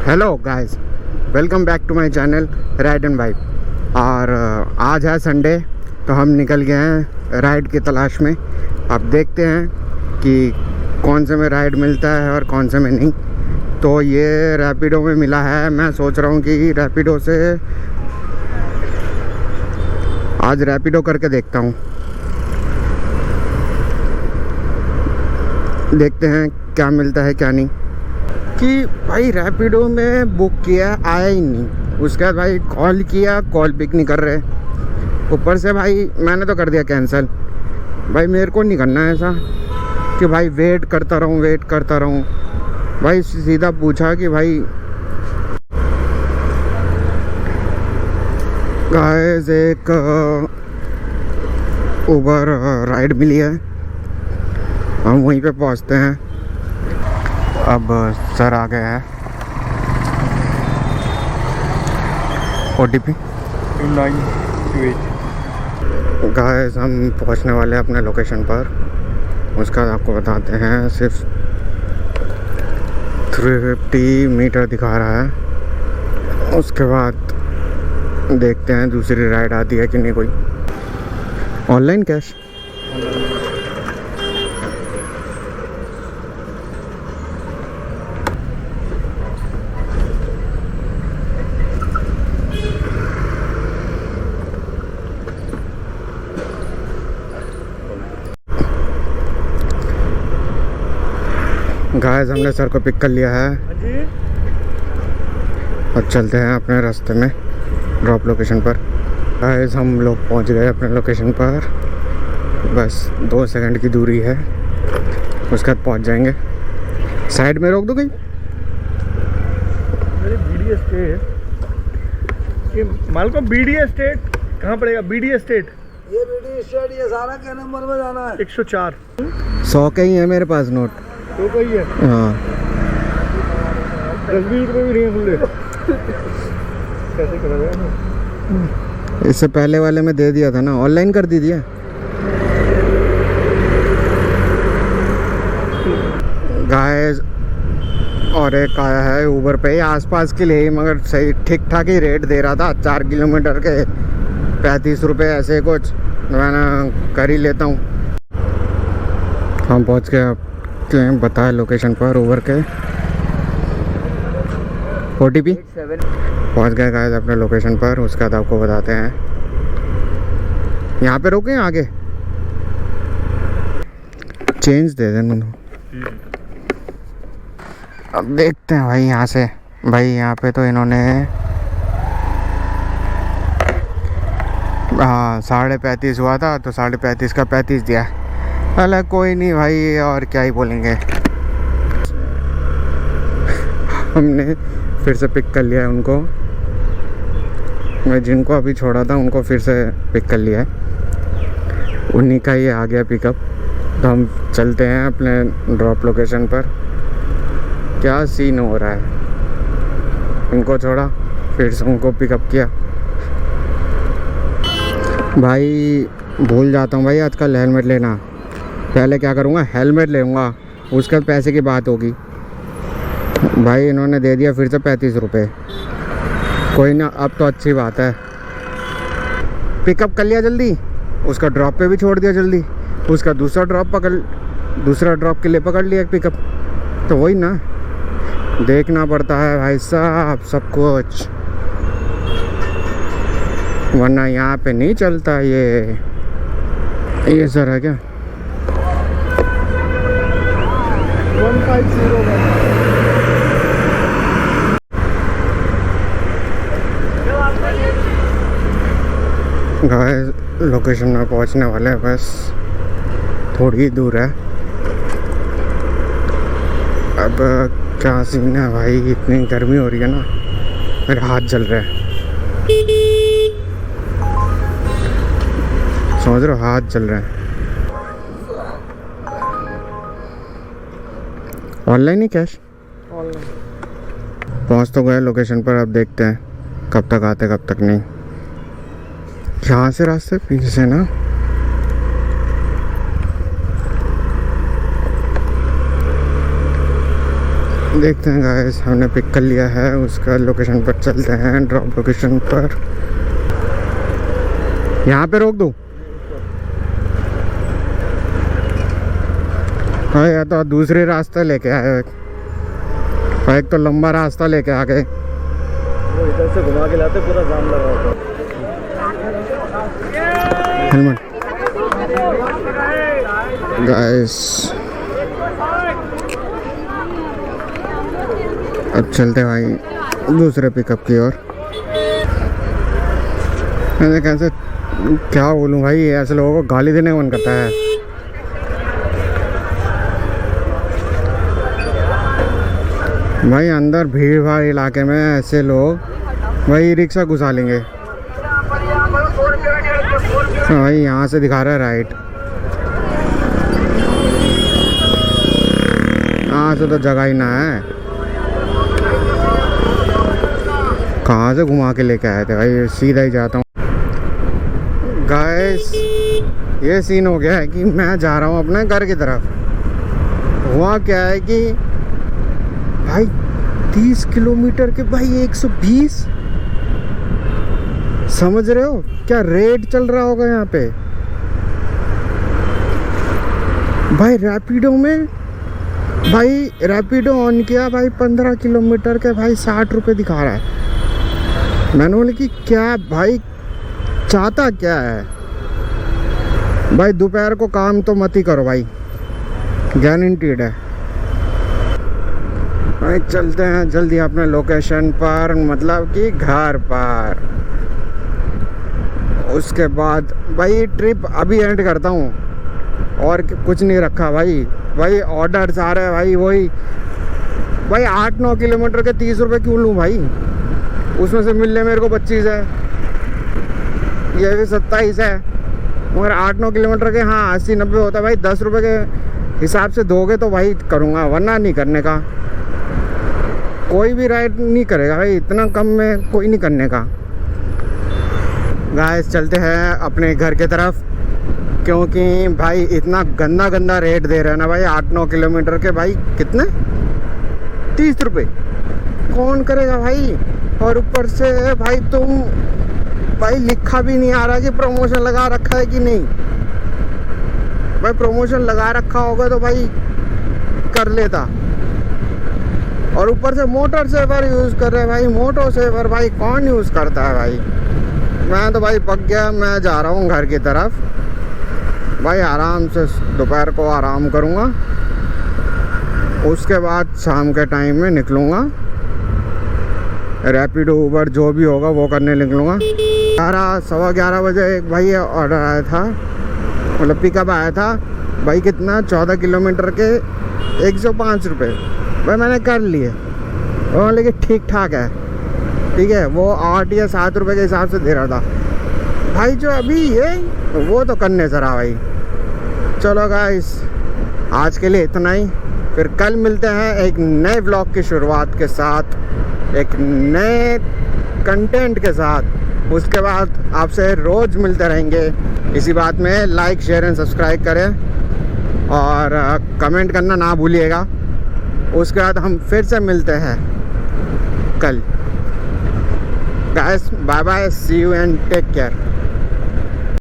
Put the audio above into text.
Hello guys, welcome back to my channel Ride and Vibe. और आज है Sunday, तो हम निकल गए हैं राइड की तलाश में। अब देखते हैं कि कौन से में राइड मिलता है और कौन से में नहीं। तो ये रैपिडो में मिला है। मैं सोच रहा हूँ कि रैपिडो से आज रैपिडो करके देखता हूँ। देखते हैं क्या मिलता है क्या नहीं। कि भाई रैपिडो में बुक किया, आया ही नहीं। उसके बाद भाई कॉल किया, कॉल पिक नहीं कर रहे। ऊपर से भाई मैंने तो कर दिया कैंसिल। भाई मेरे को नहीं करना है ऐसा कि भाई वेट करता रहूँ। भाई सीधा पूछा कि भाई गाइस एक उबर राइड मिली है, हम वहीं पे पहुंचते हैं। अब सर आ गया है। OTP 2928। गाइस हम पहुंचने वाले हैं अपने लोकेशन पर। उसका आपको बताते हैं, सिर्फ 350 मीटर दिखा रहा है। उसके बाद देखते हैं दूसरी राइड आती है कि नहीं कोई। ऑनलाइन कैश गाइस हमने सर को पिक कर लिया है। अब चलते हैं अपने रास्ते में ड्रॉप लोकेशन पर। गाइस हम लोग पहुंच गए अपने लोकेशन पर। बस 2 सेकंड की दूरी है, उसके बाद पहुंच जाएंगे। साइड में रोक दो कहीं। BD एस्टेट, ये मालको BD एस्टेट कहाँ पड़ेगा? BD एस्टेट, ये BD एस्टेट, ये सारा क्या नंबर में जाना है? 104। 100 का ही है मेरे पास नोट। तो कोई है? हाँ 10-20 रुपये भी नहीं है खुले। कैसे करा जाए? इससे पहले वाले में दे दिया था ना, ऑनलाइन कर दी थी। गाइस और एक आया है ऊबर पे, आसपास के लिए, मगर सही ठीक ठाक ही रेट दे रहा था। 4 किलोमीटर के 35 रुपये ऐसे कुछ। मैं कर ही लेता हूँ। हम पहुँच गए बताए लोकेशन पर ऊबर के। OTP पहुँच गए गाइस अपने लोकेशन पर। उसके बाद आपको बताते हैं। यहाँ पे रोके आगे, चेंज दे देना। अब देखते हैं भाई यहाँ से। भाई यहाँ पे तो इन्होंने 35.5 हुआ था, तो 35.5 का 35 दिया। अरे कोई नहीं भाई, और क्या ही बोलेंगे। हमने फिर से पिक कर लिया है उनको। मैं जिनको अभी छोड़ा था उनको फिर से पिक कर लिया है। उन्हीं का ही आ गया पिकअप। तो हम चलते हैं अपने ड्रॉप लोकेशन पर। क्या सीन हो रहा है। इनको छोड़ा, फिर से उनको पिकअप किया। भाई भूल जाता हूँ भाई आजकल हेलमेट लेना। पहले क्या करूँगा, हेलमेट लेऊँगा, उसके बाद पैसे की बात होगी। भाई इन्होंने दे दिया फिर से 35 रुपये। कोई ना, अब तो अच्छी बात है। पिकअप कर लिया जल्दी, उसका ड्रॉप पे भी छोड़ दिया जल्दी। उसका दूसरा ड्रॉप के लिए पकड़ लिया पिकअप। तो वही ना, देखना पड़ता है भाई साहब सब कुछ, वरना यहाँ पे नहीं चलता। ये सर है क्या? 1501। गाइस लोकेशन में पहुंचने वाले हैं, बस थोड़ी ही दूर है। अब क्या सीन है भाई, इतनी गर्मी हो रही है ना, मेरे हाथ जल रहे हैं। समझ रहे हो, हाथ जल रहे हैं। ऑनलाइन ही कैश? ऑनलाइन। पहुंच तो गए लोकेशन पर। अब देखते हैं कब तक आते कब तक नहीं। यहाँ से रास्ते पीछे से ना। देखते हैं गाइस, हमने पिक कर लिया है, उसका लोकेशन पर चलते हैं, ड्रॉप लोकेशन पर। यहाँ पे रोक दूँ? हाँ, या तो दूसरे रास्ते लेके आए, और एक तो लंबा रास्ता लेके आ गए। वो इधर से घुमा के लाते, पूरा जाम लगा होता। हेलमेट गाइस, अब चलते भाई दूसरे पिकअप की ओर। मैंने कैसे क्या बोलूं भाई, ऐसे लोगों को गाली देने का मन करता है। भाई अंदर भीड़ भाड़ इलाके में ऐसे लोग भाई रिक्शा घुसा लेंगे। भाई यहाँ से दिखा रहा है राइट, यहाँ से तो जगह ही ना है। कहाँ से घुमा के लेके आए थे भाई, सीधा ही जाता हूँ। गाइस ये सीन हो गया है कि मैं जा रहा हूँ अपने घर की तरफ। हुआ क्या है कि भाई 30 किलोमीटर के भाई 120, समझ रहे हो क्या रेट चल रहा होगा यहाँ पे। भाई रैपिडो में, भाई रैपिडो ऑन किया भाई 15 किलोमीटर के भाई 60 रुपये दिखा रहा है। मैंने बोला कि क्या भाई चाहता क्या है भाई, दोपहर को काम तो मत ही करो भाई, गारंटीड है। भाई चलते हैं जल्दी अपने लोकेशन पर, मतलब कि घर पर। उसके बाद भाई ट्रिप अभी एंड करता हूँ, और कुछ नहीं रखा भाई। भाई ऑर्डर्स आ रहे हैं भाई, वही भाई 8-9 किलोमीटर के 30 रुपये क्यों लूँ भाई, उसमें से मिलने मेरे को 25 है, ये भी 27 है, मगर 8-9 किलोमीटर के हाँ 80-90 होता है भाई। 10 रुपये के हिसाब से दोगे तो भाई करूँगा, वरना नहीं करने का। कोई भी राइड नहीं करेगा भाई, इतना कम में कोई नहीं करने का। गाइस चलते हैं अपने घर के तरफ, क्योंकि भाई इतना गंदा गंदा रेट दे रहे हैं ना भाई 8-9 किलोमीटर के। भाई कितने 30 रुपये कौन करेगा भाई। और ऊपर से भाई तुम भाई लिखा भी नहीं आ रहा कि प्रमोशन लगा रखा है कि नहीं। भाई प्रमोशन लगा रखा होगा तो भाई कर लेता। और ऊपर से मोटर सेवर यूज़ कर रहे हैं भाई, मोटो सेवर भाई कौन यूज़ करता है भाई। मैं तो भाई पक गया, मैं जा रहा हूँ घर की तरफ भाई, आराम से दोपहर को आराम करूँगा, उसके बाद शाम के टाइम में निकलूँगा, रैपिडो उबर जो भी होगा वो करने निकलूँगा। 11-11:15 बजे एक भाई ऑर्डर आया था, मतलब पिकअप आया था भाई, कितना 14 किलोमीटर के 105 रुपये। भाई मैंने कर लिए, और लेकिन ठीक ठाक है, ठीक है। वो 8 या 7 रुपये के हिसाब से दे रहा था भाई। जो अभी ये वो तो करने से रहा भाई। चलो गाइस आज के लिए इतना ही, फिर कल मिलते हैं एक नए ब्लॉग की शुरुआत के साथ, एक नए कंटेंट के साथ। उसके बाद आपसे रोज़ मिलते रहेंगे। इसी बात में लाइक शेयर एंड सब्सक्राइब करें, और कमेंट करना ना भूलिएगा। उसके बाद हम फिर से मिलते हैं कल। Guys bye bye, see you and take care.